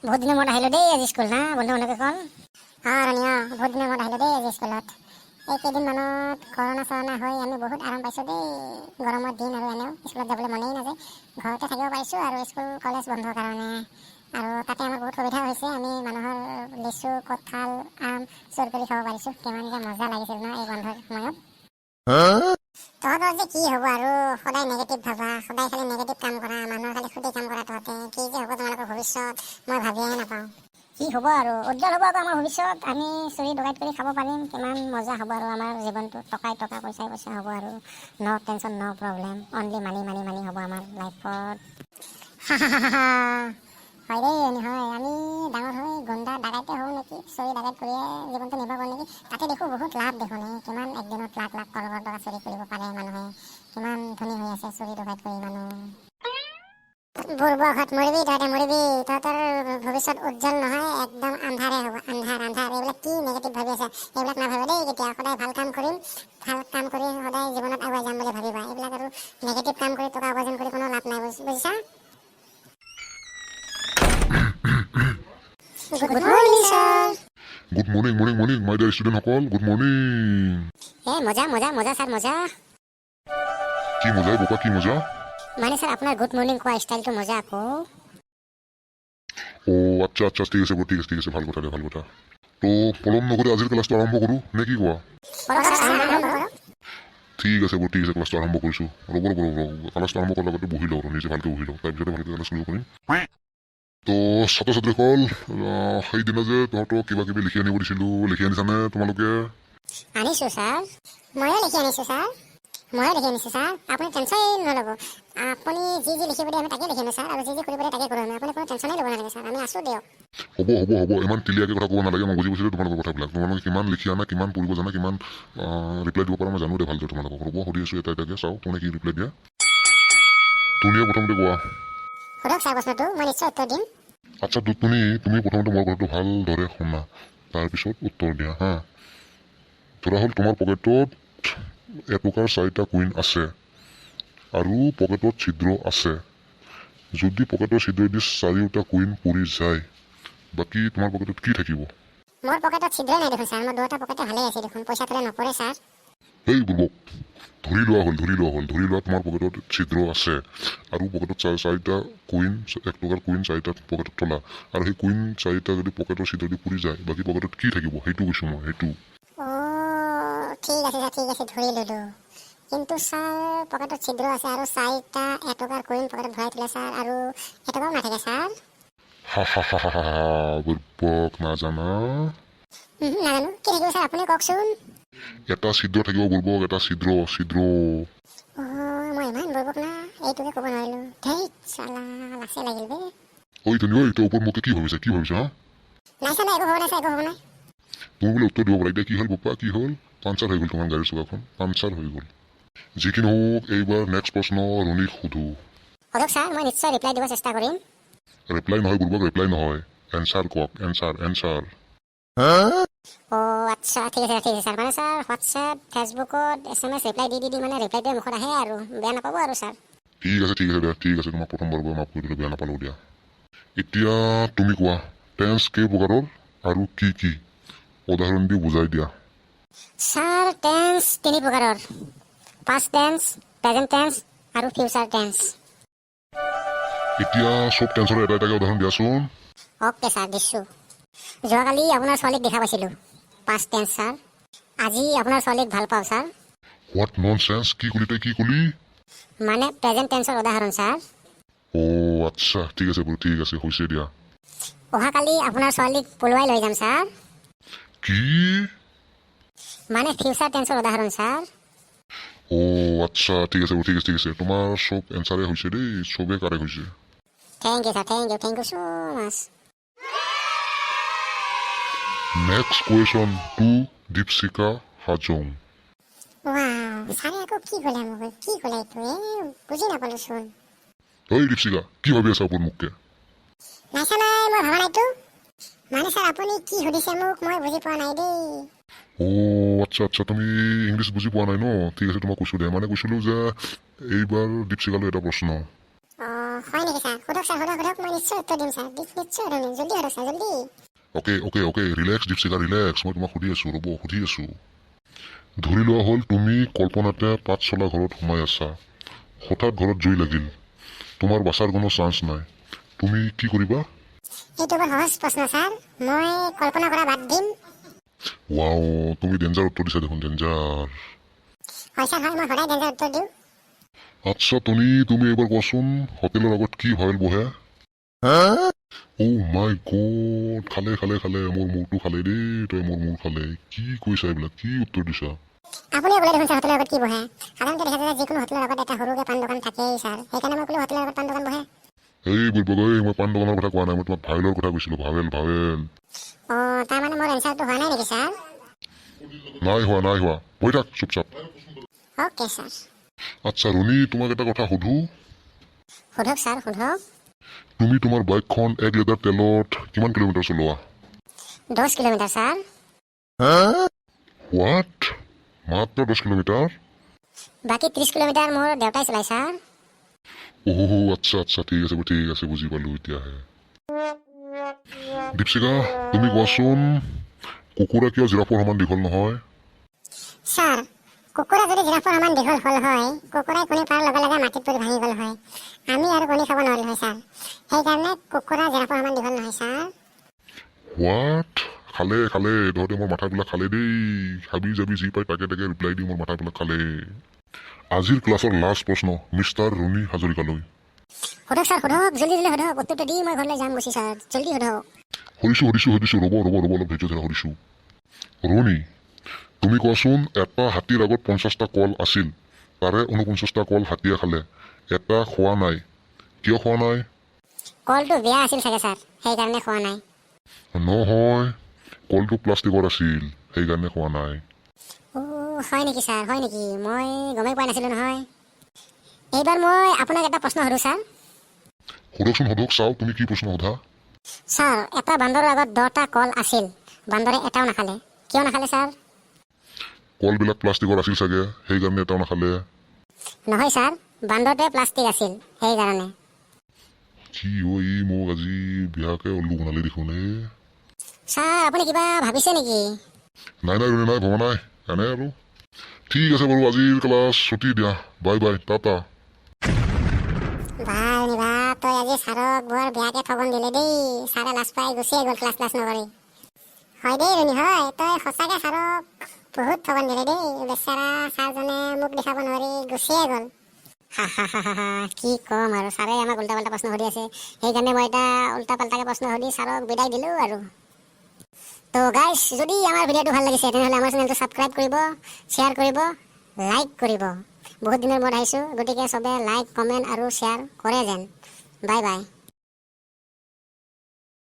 বহুত দিনৰ মূৰত আহিলোঁ দেই আজি স্কুল না বন্ধু বান্ধৱী কল ৰণীয় বহুত দিনৰ মূৰত আহিলোঁ দেই আজি স্কুলত। এই কেইদিনমানত কৰোণা চৰোণা হৈ আমি বহুত আৰাম পাইছোঁ দেই। গৰমৰ দিন আৰু এনেও স্কুলত যাবলৈ মনেই নাযায়, ঘৰতে থাকিব পাৰিছোঁ আৰু স্কুল কলেজ বন্ধৰ কাৰণে। আৰু তাতে আমাৰ বহুত সুবিধা হৈছে, আমি মানুহৰ লিচু কঁঠাল আম চুৰ কৰি খাব পাৰিছোঁ। কিমান যে মজা লাগিছিল ন এই বন্ধৰ সময়ত। তহঁতৰ যে কি হ'ব আৰু সদায় নিগেটিভ ভাবা, সদায় খালি নিগেটিভ কাম কৰা, মানুহৰ খালি ক্ষতি কাম কৰা। তহঁতে কি যে হ'ব তোমালোকৰ ভৱিষ্যত মই ভাবিয়ে নাপাওঁ। কি হ'ব আৰু উজ্জ্বল হ'ব আকৌ আমাৰ ভৱিষ্যত। আমি চুৰি ডকাইত কৰি খাব পাৰিম, কিমান মজা হ'ব আৰু আমাৰ জীৱনটো। টকাই টকা পইচাই পইচা হ'ব আৰু ন' টেনশ্যন ন' প্ৰব্লেম, অনলি মানি মানি মানি হ'ব আমাৰ লাইফত। হয় দেই হয়, আমি ডাঙৰ হৈ গুণ্ডা ডাকাইতে হওঁ নেকি, চুৰি ডাকাইত কৰিয়ে জীৱনটো নিৰ্বাহ কৰোঁ নেকি। তাতে দেখোঁ বহুত লাভ দেখোন, কিমান একদিনত লাখ লাখ কৰবাৰ টকা চুৰি কৰিব পাৰে মানুহে, কিমান ধনী হৈ আছে চুৰি ডকাইত কৰি মানুহ। বুৰ্বক মৰিবি তহঁতে মৰিবি, তহঁতৰ ভৱিষ্যত উজ্জ্বল নহয়, একদম আন্ধাৰে হ'ব, আন্ধাৰ আন্ধাৰ। এইবিলাক কি নিগেটিভ ভাবি আছে, এইবিলাক নাভাবে দেই কেতিয়া। সদায় ভাল কাম কৰিম, ভাল কাম কৰি সদায় জীৱনত আগুৱাই যাম বুলি ভাবিবা। এইবিলাক আৰু নিগেটিভ কাম কৰি টকা উপাৰ্জন কৰি কোনো লাভ নাই, বুজিছা। Good morning sir. Good morning morning morning my dear ষ্টুডেণ্টসকল, গুড মৰ্নিং। মজা মজা মজা ছাৰ মজা। কি মজা বোকা, কি মজা? মানে ছাৰ আপোনাৰ গুড মৰ্নিং কোৱা ষ্টাইলটো মজা আকৌ। আচ্ছা আচ্ছা, ঠিক আছে ঠিক আছে ঠিক আছে, ভাল কথা দে ভাল কথা। তো পলম নকৰি আজিৰ ক্লাছটো আৰম্ভ কৰোঁ নে কি কোৱা? ঠিক আছে ঠিক আছে, ক্লাছটো আৰম্ভ কৰিছোঁ। ৰ'ব ক্লাছটো আৰম্ভ কৰাৰ আগতে বহি লওঁ আৰু নিজে ভালকৈ বহি লওঁ, তাৰপিছতে ভালকৈ ক্লাছ কৰিব পাৰিম। তো ছাত্ৰ ছাত্ৰীসকল, সেইদিনা যে তহঁতক কিবা কিবি লিখি আনিব দিছিলোঁ, লিখি আনিছানে তোমালোকে? আনিছোঁ ছাৰ, ময়ো লিখি আনিছোঁ ছাৰ। আপুনি টেনশ্যন নল'ব, আপুনি যি যি লিখিব দিয়ে আমি তাকে লিখিম ছাৰ, আৰু যি যি কৰিব দিয়ে তাকে কৰিম। আপুনি কোনো টেনশ্যনেই ল'ব নালাগে ছাৰ, আমি আছোঁ দিয়ক। হ'ব ইমান ক্লিয়াৰকৈ কথা ক'ব নালাগে, মই বুজি পাইছোঁ তোমালোকৰ কথাবিলাক। তোমালোকে কিমান লিখি আনা, কিমান পঢ়িব জানা, কিমান ৰিপ্লাই দিব পাৰা মই জানো দে ভালদৰে তোমালোকক। ৰ'ব সুধি আছোঁ এটা এটাকৈ, চাওঁ কোনে কি ৰিপ্লাই দিয়া। তুমিয়ে প্ৰথমতে কোৱা। সোধক ছাৰ প্ৰশ্নটো, মই নিশ্চয় উত্তৰ দিম। আচ্ছা তুমি প্ৰথমতে মোৰ কথাটো ভালদৰে শুনা, তাৰপিছত উত্তৰ দিয়া হা। ধৰা হ'ল তোমাৰ পকেটত এটকাৰ 4টা কুইন আছে আৰু পকেটত ছিদ্ৰ আছে। যদি পকেটৰ ছিদ্ৰেদি 4টা কুইন পৰি যায়, বাকী তোমাৰ পকেটত কি থাকিব? মোৰ পকেটত ছিদ্ৰই নাই দেখোন ছাৰ, মোৰ দুটা পকেটে ভালেই আছে দেখোন, পইচা থ'লে নপৰে ছাৰ। এই বুৰ্বক, ধৰি লোৱা তোমাৰ পকেটত ছিদ্ৰ আছে আৰু পকেটত 4টা কুইন, 1 টকাৰ কুইন 4টা পকেটত থলা, আৰু সেই কুইন 4টা যদি পকেটৰ ছিদ্ৰেদি পৰি যায়, বাকী পকেটত কি থাকিব সেইটো কৈছোঁ মই, সেইটো। ঠিক আছে ধৰি ল'লোঁ। কিন্তু ছাৰ পকেটত ছিদ্ৰ আছে আৰু 4টা 1 টকাৰ কুইন পকেটত ভৰাই থ'লে ছাৰ, আৰু 1 টকাও নাথাকে ছাৰ। বুৰ্বক নাজানা? নাজানো, কি থাকিব ছাৰ আপুনি কওকচোন। এটা ছিদ্ৰ থাকিব বুৰ্বক, এটা ছিদ্ৰ। মই ইমান বুৰ্বক না, এইটোকে ক'ব নোৱাৰিলোঁ। ধেইত চালা, লাচে লাগিল বে। ঐ তুমি এতিয়া ওপৰত মোকে কি ভাবিছা হা? নাই ছাৰ, একো হ'ব নাই। তুমি বোলে উত্তৰ দিব পাৰা, এতিয়া কি হ'ল বোপা, কি হ'ল? পাঞ্চাৰ হৈ গ'ল তোমাৰ গাড়ীৰ চকাখন, পাঞ্চাৰ হৈ গ'ল। যিকি নহওক, এইবাৰ নেক্সট প্ৰশ্ন ৰণীক সোধোঁ। সোধক ছাৰ, মই নিশ্চয় ৰিপ্লাই দিব চেষ্টা কৰিম। ৰিপ্লাই নহয় বুৰ্বক, ৰিপ্লাই নহয়, এনচাৰ কওক, এনচাৰ। আচ্ছা ঠিক আছে ছাৰ। মানে ছাৰ হোৱাটছএপ ফেচবুকত SMS ৰিপ্লাই দি মানে ৰিপ্লাইটোৱে মুখত আহে আৰু, বেয়া নাপাব আৰু ছাৰ। ঠিক আছে তোমাক প্ৰথমবাৰ মাফ কৰি দিলোঁ, বেয়া নাপালোঁ দিয়া। এতিয়া তুমি কোৱা, টেন্স কেই প্ৰকাৰৰ আৰু কি কি উদাহৰণ দি বুজাই দিয়া। ছাৰ টেন্স 3 প্ৰকাৰৰ, পাষ্ট টেন্স, প্ৰেজেণ্ট টেন্স আৰু ফিউচাৰ টেন্স। এতিয়া চব টেন্সৰ এটা এটাকৈ উদাহৰণ দিয়াচোন। অ'কে ছাৰ, দিছোঁ। যোৱাকালি আপোনাৰ ছোৱালীক দেখা পাইছিলোঁ, পাষ্ট টেন্স ছাৰ। আজি আপোনাৰ ছোৱালীক ভাল পাওঁ ছাৰ। হোৱাট ননচেন্স, কি ক'লি তই, কি ক'লি? মানে প্ৰেজেণ্ট টেন্সৰ উদাহৰণ ছাৰ। আচ্ছা ঠিক আছে হৈছে দিয়া। অহাকালি আপোনাৰ ছোৱালীক পলুৱাই লৈ যাম ছাৰ। কি? মানে ফিউচাৰ টেন্সৰ উদাহৰণ ছাৰ। আচ্ছা ঠিক আছে তোমাৰ চব এনচাৰে হৈছে দেই, চবেই কাৰেক্ট হৈছে। Thank you sir, thank you so' much. Next question to Dipshikha Hajong. ছাৰে আকৌ কি ক'লে মোক, কি ক'লে এইটো বুজি নাপালোঁচোন। ঐ দীপশিখা, কি ভাবি আছা ওপৰত মোককে? নাই মই ভাবা নাইতো। মানে ছাৰ আপুনি কি সুধিছে মোক, মই বুজি পোৱা নাই দেই। আচ্ছা তুমি ইংলিছ বুজি পোৱা নাই ন? ঠিক আছে তোমাক কৈছোঁ দে, মানে কৈছিলোঁ যে এইবাৰ দীপশিখালৈ এটা প্ৰশ্ন। হয় নেকি ছাৰ? সোধক মই নিশ্চয় উত্তৰ দিম ছাৰ নিশ্চয় জলদি আৰু ছাৰ জলদি অ'কে ৰিলেক্স দীপশিখা ৰিলেক্স মই তোমাক সুধি আছোঁ ধৰি লোৱা হ'ল তুমি কল্পনাতে পাঠশালা ঘৰত সোমাই আছা হঠাৎ ঘৰত জুই লাগিল তোমাৰ বাচাৰ কোনো চান্স নাই তুমি কি কৰিবা এইটো বৰ সহজ প্ৰশ্ন ছাৰ মই কল্পনা কৰা বাদ দিম ৱাও তুমি ডেঞ্জাৰ উত্তৰ দিছা দেখোন ডেঞ্জাৰ হয় ছাৰ হয় মই সদায় ডেঞ্জাৰ উত্তৰ দিওঁ আচ্ছা তুমি এবাৰ কোৱাচোন হোটেলৰ আগত কি ভয়েল বহে মাই গড খালে মোৰ মূৰটো খালে দেই তই মোৰ মূৰ খালে কি কৈছা এইবিলাক কি উত্তৰ দিছা আপুনি বোলে দেখোন ছাৰ হোটেলৰ আগত কি বহে সাধাৰণতে দেখা যায় যিকোনো হোটেলৰ আগত এটা সৰুকৈ পাণ দোকান থাকেই ছাৰ সেইকাৰণে মই ক'লো হোটেলৰ আগত পাণ দোকান বহে এই বুঢ়ী মই পাণ দোকানৰ কথা কোৱা নাই মই তোমাক ভাৱেলৰ কথা কৈছিলোঁ ভাৱেল তাৰমানে মোৰ এনচাৰটো হোৱা নাই নেকি ছাৰ নাই হোৱা বহি থাক চুপচাপ অ'কে ছাৰ আচ্ছা ৰুণী তোমাক এটা কথা সুধো সোধক ছাৰ সোধক তুমি তোমাৰ বাইকখন 1 লিটাৰ তেলত কিমান কিলোমিটাৰ চলোৱা 10 কিলোমিটাৰ ছাৰ হোৱাট মাত্ৰ 10 কিলোমিটাৰ বাকী 30 কিলোমিটাৰ মোৰ দেউতাই চলাই ছাৰ আচ্ছা ঠিক আছে বুজি পালো এতিয়াহে দীপশিখা তুমি কোৱাচোন কুকুৰা কিয় জিৰাফৰ সমান দীঘল নহয় ছাৰ কুকুৰা যদি জিৰাফৰ সমান দীঘল হ'ল হয় কুকুৰাই কণী পৰাৰ লগে লগে মাটিত পৰি ভাঙি গ'ল হয় আমি আৰু কণী খাব নোৱাৰিলো হয় ছাৰ সেইকাৰণে কুকুৰা জিৰাফৰ সমান দীঘল নহয় ছাৰ হোৱাট খালে তহঁতে মোৰ মাথাবিলাক খালে দেই হাবি যাবি যি পাই তাকে ৰিপ্লাই দি মোৰ মাথাবিলাক খালে আজিৰ ক্লাছৰ লাষ্ট প্ৰশ্ন মিষ্টাৰ ৰুণী হাজৰিকালৈ সোধক ছাৰ সোধক জলদি সোধক উত্তৰটো দি মই ঘৰলৈ যাম গুচি ছাৰ জলদি সোধক সুধিছোঁ ৰ'ব অলপ ধৈৰ্য ধৰা সুধিছোঁ ৰুণী তুমি কোৱাচোন এটা হাতীৰ আগত 50টা কল আছিল তাৰে 49টা কল হাতীয়ে খালে এটা খোৱা নাই কিয় খোৱা নাই কলটো বেয়া আছিল চাগে ছাৰ সেইকাৰণে খোৱা নাই নহয় কলটো প্লাষ্টিকৰ আছিল সেইকাৰণে খোৱা নাই হয় নেকি ছাৰ হয় নেকি মই গমেই পোৱা নাছিলোঁ নহয় এইবাৰ মই আপোনাক এটা প্ৰশ্ন সুধোঁ ছাৰ সোধক চাওঁ তুমি কি প্ৰশ্ন সোধা ছাৰ এটা বান্দৰৰ আগত 10টা কল আছিল বান্দৰে এটাও নাখালে কিয় নাখালে ছাৰ কলবিলাক প্লাষ্টিকৰ আছিল চাগে সেইকাৰণে এটাও নাখালে নহয় ছাৰ বান্দৰটোৱে প্লাষ্টিক আছিল সেইকাৰণে কি মোক আজি বিয়াকে উল্লু বনালে দেখোন ছাৰ আপুনি কিবা ভাবিছে নেকি নাই ভবা নাই এনে আৰু ঠিক আছে বাৰু আজিৰ ক্লাছ ছুটি দিয়া বাই টাটা তই আজি ছাৰক বৰ বেয়াকে ঠগন দিলে দেই ছাৰে লাজ পাই গুচিয়ে গ'ল ক্লাছ নকৰি হয় দেই ৰুণী হয় তই সঁচাকে ছাৰক বহুত ঠগন দিলে দেই বেচাৰা ছাৰজনে মোক দেখাব নোৱাৰি গুচিয়ে গ'ল কি ক'ম আৰু ছাৰে আমাক উল্টা পাল্টা প্ৰশ্ন সুধি আছে সেইকাৰণে মই এটা উল্টা পাল্টাকে প্ৰশ্ন সুধি ছাৰক বিদায় দিলোঁ আৰু তো গাইজ যদি আমাৰ ভিডিঅ'টো ভাল লাগিছে তেনেহ'লে আমাৰ চেনেলটো ছাবস্ক্ৰাইব কৰিব শ্বেয়াৰ কৰিব লাইক কৰিব বহুত দিনৰ মূৰত আহিছোঁ গতিকে চবে লাইক কমেণ্ট আৰু শ্বেয়াৰ কৰে যেন বাই